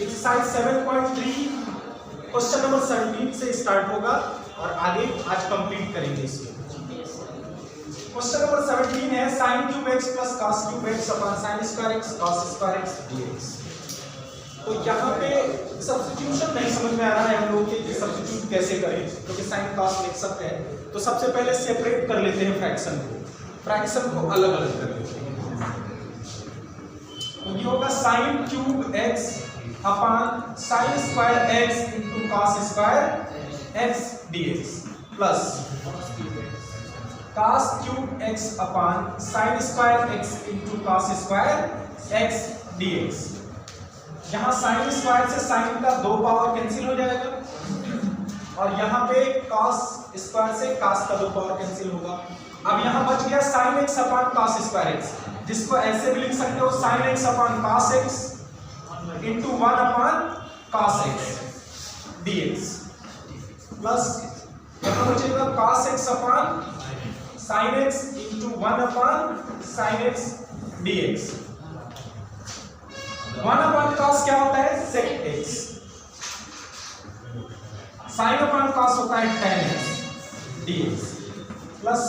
Exercise 7.3 question number 17 से start होगा और आगे आज कंप्लीट करेंगे इसको। क्वेश्चन नंबर 17 है sin cube x plus cos cube x upon sin square x cos square x dx। तो यहाँ पे सब्स्टिट्यूशन नहीं समझ में आ रहा है हम लोग के सब्स्टिट्यूट कैसे करें, क्योंकि sin cos मिक्सअप है। तो सबसे पहले सेपरेट कर लेते हैं फ्रैक्शन को अलग अलग कर लेते हैं। तो ये होगा sin cube x upon sin square x into cos square x dx plus cos cube x upon sin square x into cos square x dx। यहाँ sin स्क्वायर से sin का 2 पावर कैंसिल हो जाएगा और यहाँ पे cos स्क्वायर से cos का 2 पावर कैंसिल होगा। अब यहाँ बच गया sin x upon cos square x, जिसको ऐसे भी लिख सकते हो sin x upon cos x into 1 upon cos x dx plus यहाँ बचेगा cos x upon sin x into 1 upon sin x dx। 1 upon cos क्या होता है sec x, sin upon cos होता है tan x dx plus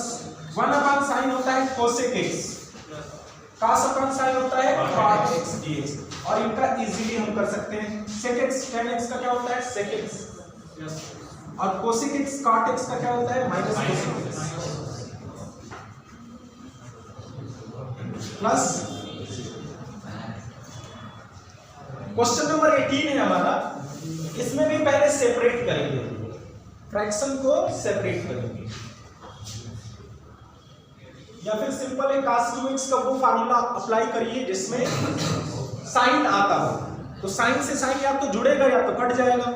1 upon sin होता है cosec x, cos upon sin होता है cot x dx। और इनका इजीली हम कर सकते हैं sec x tan x का क्या होता है sec x और cosec x cot x का क्या होता है minus cosec x plus question number 18 है हमारा। इसमें भी पहले सेपरेट करेंगे, फ्रैक्शन को सेपरेट करेंगे या फिर सिंपल है cos 2x का वो फार्मूला अप्लाई करिए जिसमें साइन आता हो। तो साइन से साइन या तो जुड़ेगा या तो कट जाएगा।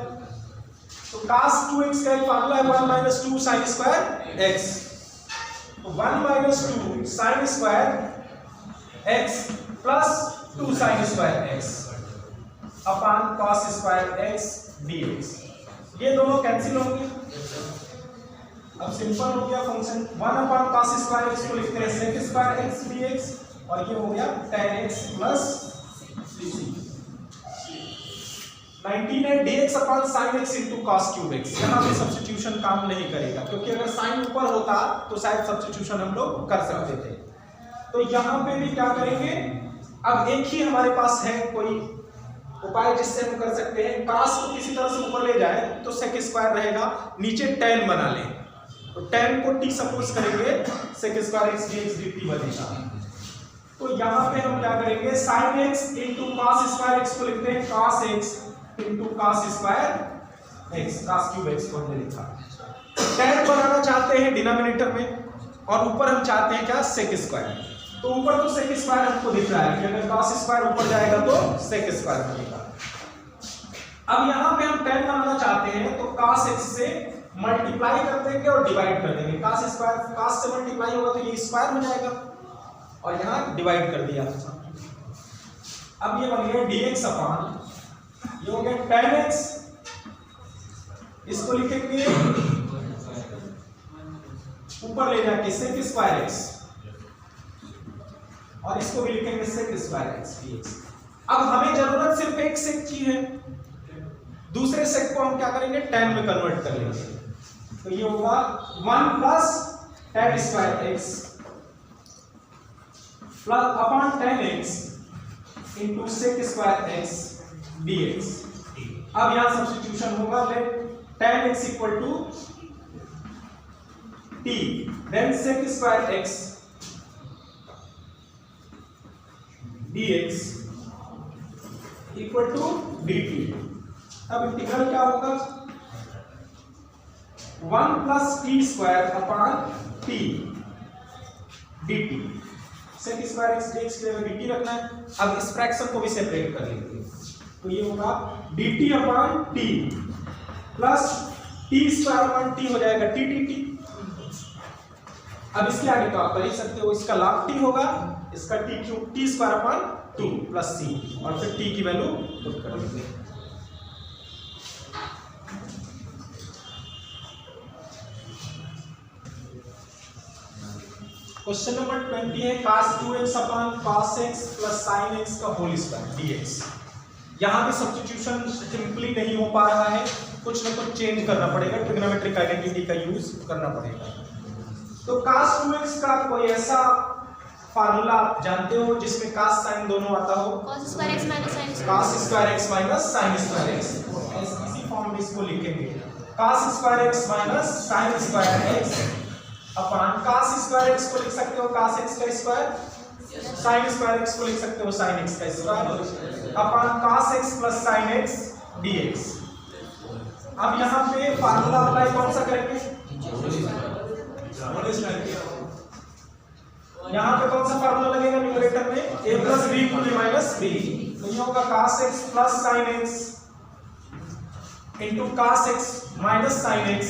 तो cos 2x का एक फार्मूला है 1 माइनस 2 साइन स्क्वायर x। तो 1 minus 2 sine square x plus 2 sine square x upon cos square x dx। ये दोनों कैंसिल होंगे। अब सिंपल हो गया function 1 upon cos square x को लिखते हैं sec स्क्वायर x dx और ये हो गया tan x प्लस 19 है dx upon sin x into cos cube x। यहाँ पे सब्स्टिट्यूशन काम नहीं करेगा, क्योंकि अगर sin ऊपर होता तो शायद सब्स्टिट्यूशन हम लोग कर सकते थे। तो यहाँ पे भी क्या करेंगे, अब एक ही हमारे पास है कोई उपाय जिससे हम कर सकते हैं। cos को किसी तरह से ऊपर ले जाए तो sec स्क्वायर रहेगा, नीचे tan बना लें तो tan को t सपोज करेंगे sec square x dx dt बनेगा। तो यहाँ पे हम क्या करेंगे sin x into cos square x को लिखते हैं cos x into cos square x, cos cube x को हमने लिखा। tan बनाना चाहते हैं डिनोमिनेटर में और ऊपर हम चाहते हैं क्या sec स्क्वायर। तो ऊपर तो sec स्क्वायर हमको दिख रहा है कि अगर cos स्क्वायर ऊपर जाएगा तो sec स्क्वायर बनेगा। अब यहाँ पे हम tan बनाना चाहते हैं तो cos x से मल्टीप्लाई कर देंगे और डिवाइड कर देंगे। cos स्क्वायर cos से मल्टीप्लाई होगा तो ये स्क्वायर हो जाएगा और यहाँ डिवाइड कर दिया। अब ये बन गया dx अपॉन ये हो गया tan x, इसको लिखेंगे ऊपर ले जाके sec स्क्वायर x और इसको भी लिखेंगे sec स्क्वायर x dx। अब हमें जरूरत सिर्फ एक sec की है, दूसरे sec को हम क्या करेंगे tan में कन्वर्ट कर लेंगे। तो ये होगा 1 plus tan square x plus upon tan x into sec square x dx। अब यहां सब्स्टिट्यूशन होगा, let tan x equal to t then sec square x dx equal to dt। अब इंटीग्रल क्या होगा 1 plus t square upon t dt। sec square x dx के लिए dt रखना है। अब इस फ्रैक्शन को भी सेपरेट कर लेंगे तो ये होगा dt अपॉन t plus t square upon t हो जाएगा t dt। अब इसके आगे तो आप कर ही सकते हो, इसका log t होगा, इसका t cube t square upon 2 plus c और फिर t की वैल्यू पुट कर देंगे। क्वेश्चन नंबर 20 है cos 2x upon cos x plus sin x का होल स्क्वायर dx। यहाँ पे सब्स्टिट्यूशन सिंपली नहीं हो पा रहा है, कुछ ना कुछ चेंज करना पड़ेगा, ट्रिग्नोमेट्रिक आइडेंटिटी का यूज करना पड़ेगा। तो cos 2x का कोई ऐसा फार्मूला आप जानते हो जिसमें cos sin दोनों आता हो? cos square x minus sin square cos square x minus sin square x, इसी फॉर्म में इसको लिखेंगे। cos square x minus sin square x upon cos square x को लिख सकते हो cos x का स्क्वायर, sin स्क्वायर x को लिख सकते हो sin x का square upon cos x plus sin x dx। अब यहाँ पे फार्मूला अप्लाई कौन सा करेंगे? यहाँ पे कौन सा फार्मूला लगेगा न्यूमरेटर में? a plus b to minus b, तो ये होगा cos x plus sin x into cos x minus sin x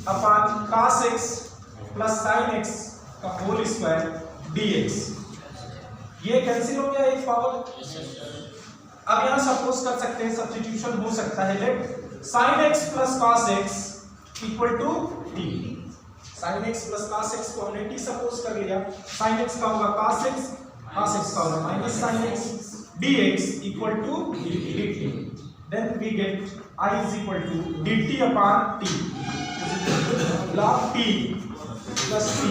upon cos x plus sin x का होल स्क्वायर dx। ये कैंसिल हो गया एक पावर। अब यहाँ सपोज कर सकते हैं, सब्स्टिट्यूशन हो सकता है, let sin x plus cos x equal to t। sin x plus cos x को हमने t सपोज कर लिया, sin x का होगा cos x का होगा minus sin x dx equal to dt। Then we get I is equal to dt अपॉन t log t plus t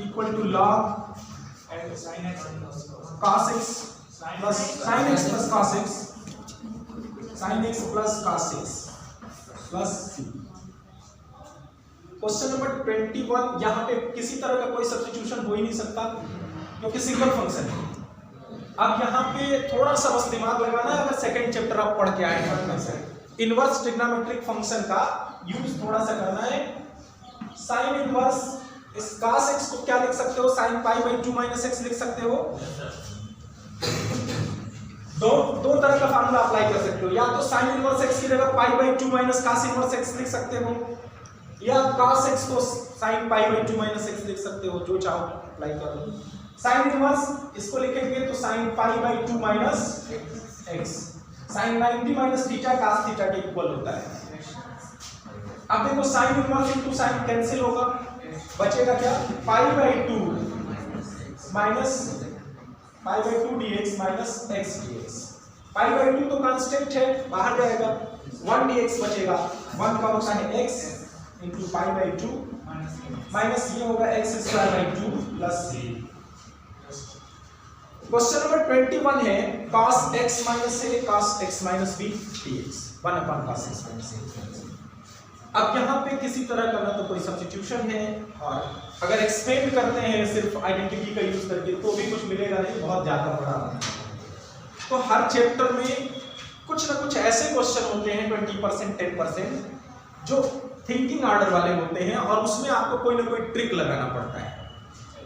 equal to log sin x cos x plus sin x plus cos x, sin x plus cos x plus c। Question number 21, यहाँ पे किसी तरह का कोई substitution हो ही नहीं सकता क्योंकि सिंगल फंक्शन है। अब यहाँ पे थोड़ा सा बस दिमाग लगाना है, अगर सेकंड चैप्टर आप पढ़ के आए हैं, इनवर्स ट्रिग्नोमेट्रिक फंक्शन का यूज थोड़ा सा करना है। साइन इनवर्स इस cos x को क्या लिख सकते हो? sin pi by 2 minus x लिख सकते हो। दो तरह का फार्मूला अप्लाई कर सकते हो, या तो sin इनवर्स x की जगह pi by 2 minus cos inverse x लिख सकते हो, या cos x को sin pi by 2 minus x लिख सकते हो, जो चाहो अप्लाई करो। sin इनवर्स इसको लिखेंगे तो sin pi by 2 minus x, sin 90 minus theta cos theta के इक्वल होता है। अब देखो sin inverse into sin cancel होगा, बचेगा क्या? Pi by 2 minus pi by 2 dx minus x dx। Pi by 2 तो कांस्टेंट है, बाहर जाएगा, 1 dx बचेगा, 1 का होता है x into pi by 2 minus ये होगा x square by 2 plus c। Question number 21 है cos x minus a cos x minus b dx 1 upon cos x minus a। अब यहाँ पे किसी तरह का ना तो कोई सब्स्टिट्यूशन है, और अगर एक्सपेंड करते हैं सिर्फ आइडेंटिटी का यूज करके तो भी कुछ मिलेगा नहीं, बहुत ज्यादा बड़ा है। तो हर चैप्टर में कुछ ना कुछ ऐसे क्वेश्चन होते हैं 20% 10% जो थिंकिंग ऑर्डर वाले होते हैं, और उसमें आपको कोई ना कोई ट्रिक लगाना पड़ता है।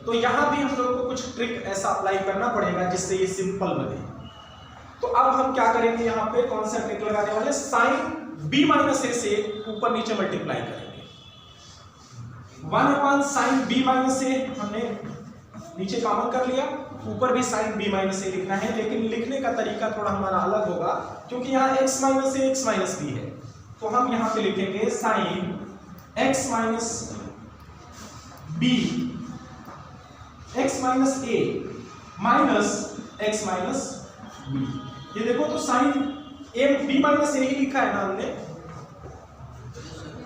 तो यहाँ भी हम लोगों को कुछ ट्रिक ऐसा अप्लाई करना पड़ेगा जिससे ये सिंपल बने। तो अब हम क्या करेंगे, यहाँ पे कौन सा ट्रिक लगाने वाले? साइन b माइनस a से ऊपर नीचे मल्टीप्लाई करेंगे। 1 upon sine b minus a हमने नीचे कॉमन कर लिया, ऊपर भी साइन b माइनस a लिखना है, लेकिन लिखने का तरीका थोड़ा हमारा अलग होगा क्योंकि यहाँ x minus a x minus b है। तो हम यहाँ पे लिखेंगे sine x minus b x minus a minus x minus b। ये देखो तो sine a b minus a ही लिखा है ना हमने,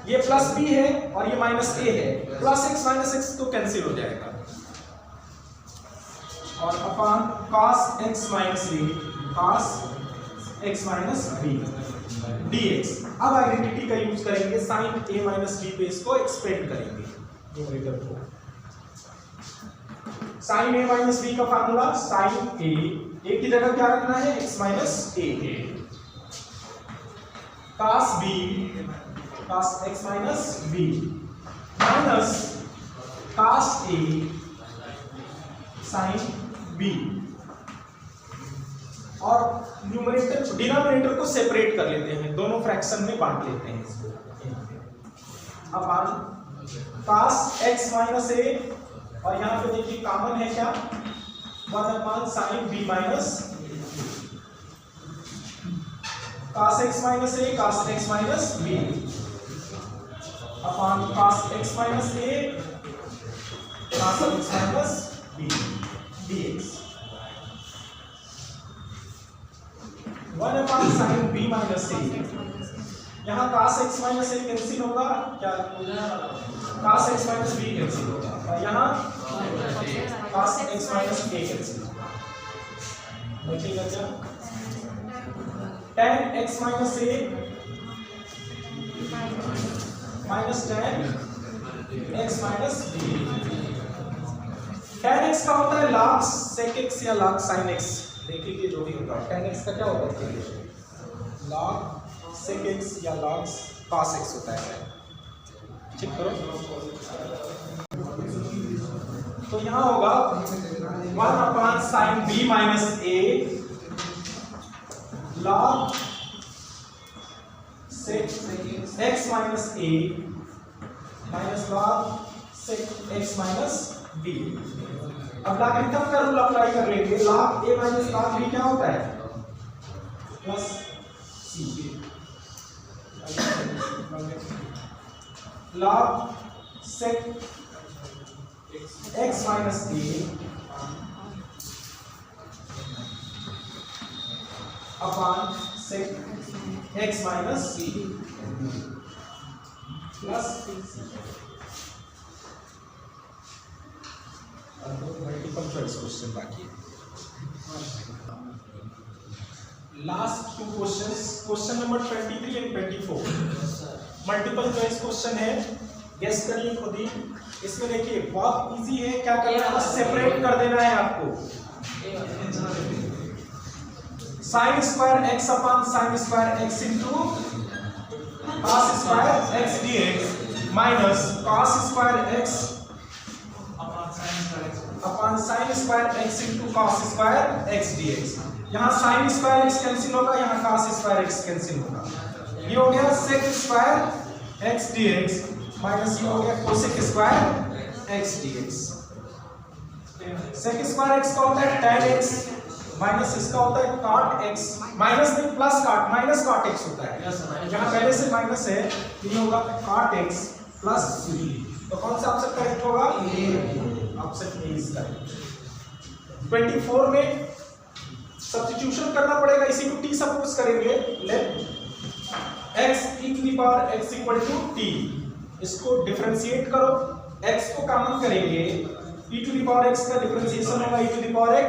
ये प्लस b है और ये माइनस a है, प्लस x माइनस x तो कैंसिल हो जाएगा, और upon cos x minus b cos x minus b dx। अब आइडेंटिटी का यूज करेंगे, साइन a माइनस b पे इसको एक्सपेंड करेंगे न्यूमरेटर को। साइन a माइनस b का फार्मूला साइन a की जगह क्या रखना है? x minus a, cos b cos x minus b minus cos a sin b, और न्यूमरेटर डिनोमिनेटर को सेपरेट कर लेते हैं, दोनों फ्रैक्शन में बांट लेते हैं इसको। अब cos x माइनस a, और यहाँ पे देखिए कॉमन है क्या? 1 upon sine b minus cos x minus a cos x minus b upon cos x minus a cos x minus b dx। 1 upon sine B minus A. यहाँ cos x minus A cancel होगा क्या, cos x minus B cancel होगा, और यहाँ cos x minus A cancel होगा। बचेगा क्या, tan x minus A minus tan x minus B. tan x का होता है log sec x या log sin x, देख लीजिए जो भी होगा। tan x का क्या होता है, log sec x या log cos x होता है। चेक करो, तो यहाँ होगा 1 upon sine b minus a log sec x minus a minus log sec x minus b। अब लॉगरिथम का रूल अप्लाई कर लेंगे। log a minus log b क्या होता है, plus c। log sec x minus a upon sec x minus b plus multiple choice question बाकी है। Last 2 questions, question number 23 and 24 multiple choice question है, guess करिए खुद ही। इसमें देखिए बहुत इजी है, क्या करना है, बस सेपरेट कर देना है आपको। Sine square x upon sine square x into cos square x dx minus cos square x upon sine square x into cos square x dx. यहाँ साइन स्क्वायर एक्स कैंसिल होगा, यहाँ cos स्क्वायर एक्स कैंसिल होगा। ये हो गया sec square x dx minus ये हो गया cosec square x dx. sec square x का होता है tan x माइनस इसका होता है cot x, माइनस नहीं plus cot, minus cot x होता है। यहाँ पहले से माइनस है, ये होगा cot x प्लस c। तो कौन सा ऑप्शन करेक्ट होगा, ऑप्शन ए इज करेक्ट। 24 में सब्स्टिट्यूशन करना पड़ेगा, इसी को t सपोज करेंगे। Let x e to the power x equal to t, इसको डिफरेंशिएट करो, x को कॉमन करेंगे, e to the power x का डिफरेंशिएशन होगा e to the power x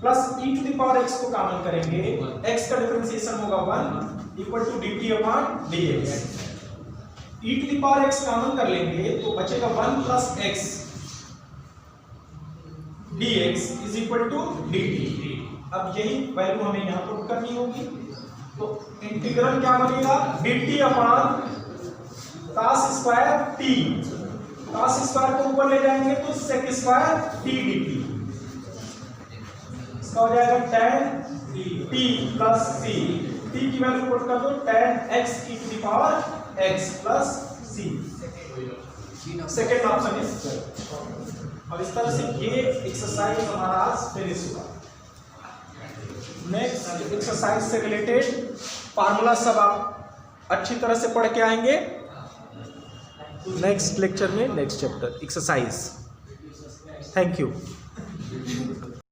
plus e to the power x को common करेंगे, x का differentiation होगा 1 equal to dt upon dx। e to the power x common कर लेंगे तो बचेगा 1 plus x dx is equal to dt। अब यही वैल्यू हमें यहाँ पुट करनी होगी, तो इंटीग्रल क्या बनेगा, dt upon cos square t, cos square को ऊपर ले जाएंगे तो sec स्क्वायर t dt, इसका हो जाएगा tan t plus c, t की वैल्यू पुट कर दो tan x e to the power x plus c। Second option is. और इस तरह से ये एक्सरसाइज हमारा आज फिनिश हुआ। नेक्स्ट एक्सरसाइज से रिलेटेड फार्मूला सब आप अच्छी तरह से पढ़ के आएंगे नेक्स्ट लेक्चर में, next chapter exercise. Thank you.